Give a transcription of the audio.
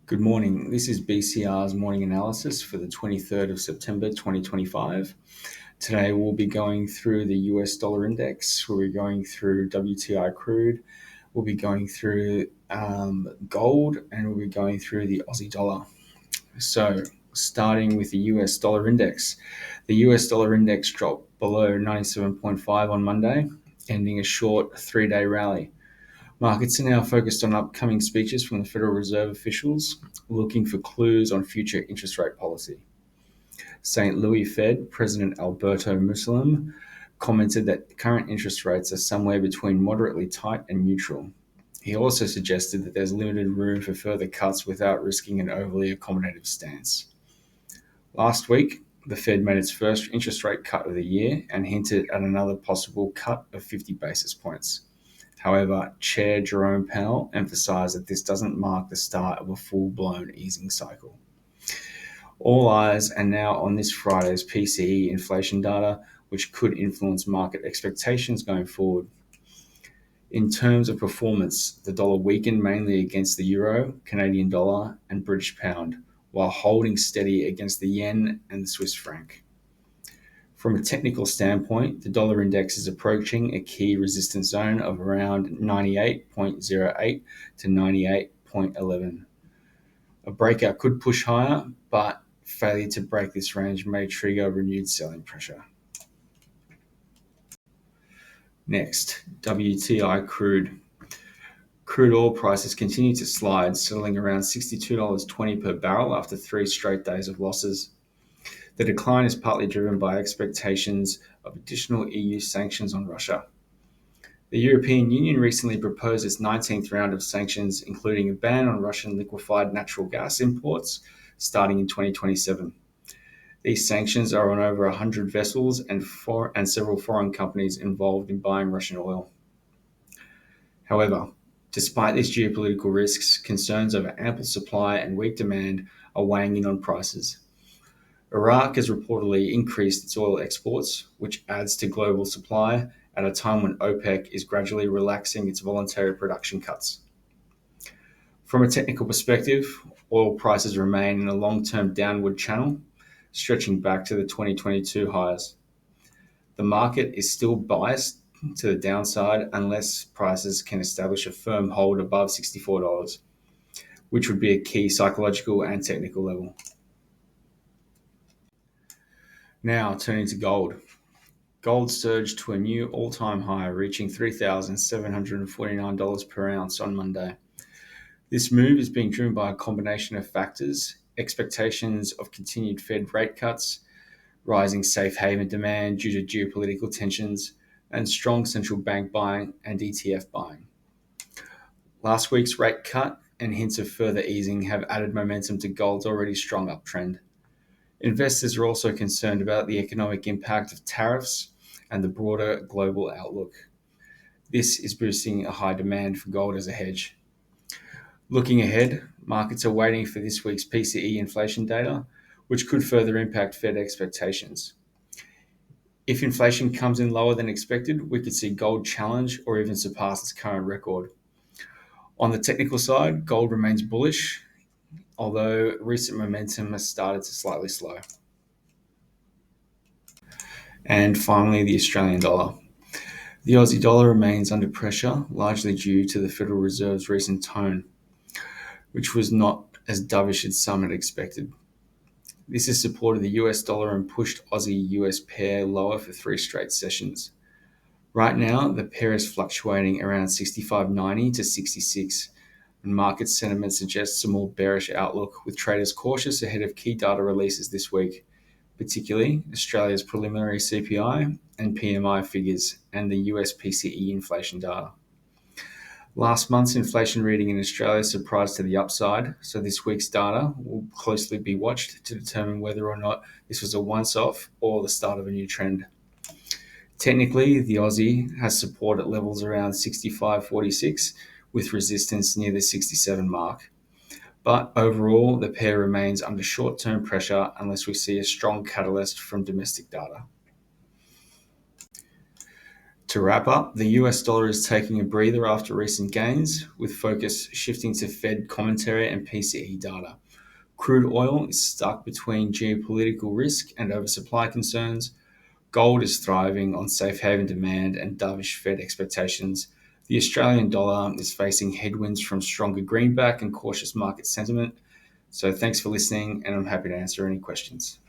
Good morning. This is BCR's morning analysis for the 23rd of September 2025. Today we'll be going through the US dollar index, we'll be going through WTI crude, we'll be going through gold, and we'll be going through the Aussie dollar. So starting with the US dollar index. The US dollar index dropped below 97.5 on Monday, ending a short three-day rally. Markets are now focused on upcoming speeches from the Federal Reserve officials, looking for clues on future interest rate policy. St. Louis Fed President Alberto Mussolini commented that current interest rates are somewhere between moderately tight and neutral. He also suggested that there's limited room for further cuts without risking an overly accommodative stance. Last week, the Fed made its first interest rate cut of the year and hinted at another possible cut of 50 basis points. However, Chair Jerome Powell emphasized that this doesn't mark the start of a full-blown easing cycle. All eyes are now on this Friday's PCE inflation data, which could influence market expectations going forward. In terms of performance, the dollar weakened mainly against the euro, Canadian dollar, and British pound, while holding steady against the yen and the Swiss franc. From a technical standpoint, the dollar index is approaching a key resistance zone of around 98.08 to 98.11. A breakout could push higher, but failure to break this range may trigger renewed selling pressure. Next, WTI crude. Crude oil prices continue to slide, settling around $62.20 per barrel after 3 straight days of losses. The decline is partly driven by expectations of additional EU sanctions on Russia. The European Union recently proposed its 19th round of sanctions, including a ban on Russian liquefied natural gas imports starting in 2027. These sanctions are on over 100 vessels and several foreign companies involved in buying Russian oil. However, despite these geopolitical risks, concerns over ample supply and weak demand are weighing in on prices. Iraq has reportedly increased its oil exports, which adds to global supply at a time when OPEC is gradually relaxing its voluntary production cuts. From a technical perspective, oil prices remain in a long-term downward channel, stretching back to the 2022 highs. The market is still biased to the downside unless prices can establish a firm hold above $64, which would be a key psychological and technical level. Now turning to gold. Gold surged to a new all-time high, reaching $3,749 per ounce on Monday. This move is being driven by a combination of factors: expectations of continued Fed rate cuts, rising safe haven demand due to geopolitical tensions, and strong central bank buying and ETF buying. Last week's rate cut and hints of further easing have added momentum to gold's already strong uptrend. Investors are also concerned about the economic impact of tariffs and the broader global outlook. This is boosting a high demand for gold as a hedge. Looking ahead, markets are waiting for this week's PCE inflation data, which could further impact Fed expectations. If inflation comes in lower than expected, we could see gold challenge or even surpass its current record. On the technical side, gold remains bullish, although recent momentum has started to slightly slow. And finally, the Australian dollar. The Aussie dollar remains under pressure, largely due to the Federal Reserve's recent tone, which was not as dovish as some had expected. This has supported the US dollar and pushed Aussie-US pair lower for 3 straight sessions. Right now, the pair is fluctuating around 65.90 to 66, and market sentiment suggests a more bearish outlook, with traders cautious ahead of key data releases this week, particularly Australia's preliminary CPI and PMI figures and the US PCE inflation data. Last month's inflation reading in Australia surprised to the upside, so this week's data will closely be watched to determine whether or not this was a once-off or the start of a new trend. Technically, the Aussie has support at levels around 65.46, with resistance near the 67 mark. But overall, the pair remains under short-term pressure unless we see a strong catalyst from domestic data. To wrap up, the US dollar is taking a breather after recent gains, with focus shifting to Fed commentary and PCE data. Crude oil is stuck between geopolitical risk and oversupply concerns. Gold is thriving on safe haven demand and dovish Fed expectations. The Australian dollar is facing headwinds from stronger greenback and cautious market sentiment. So thanks for listening, and I'm happy to answer any questions.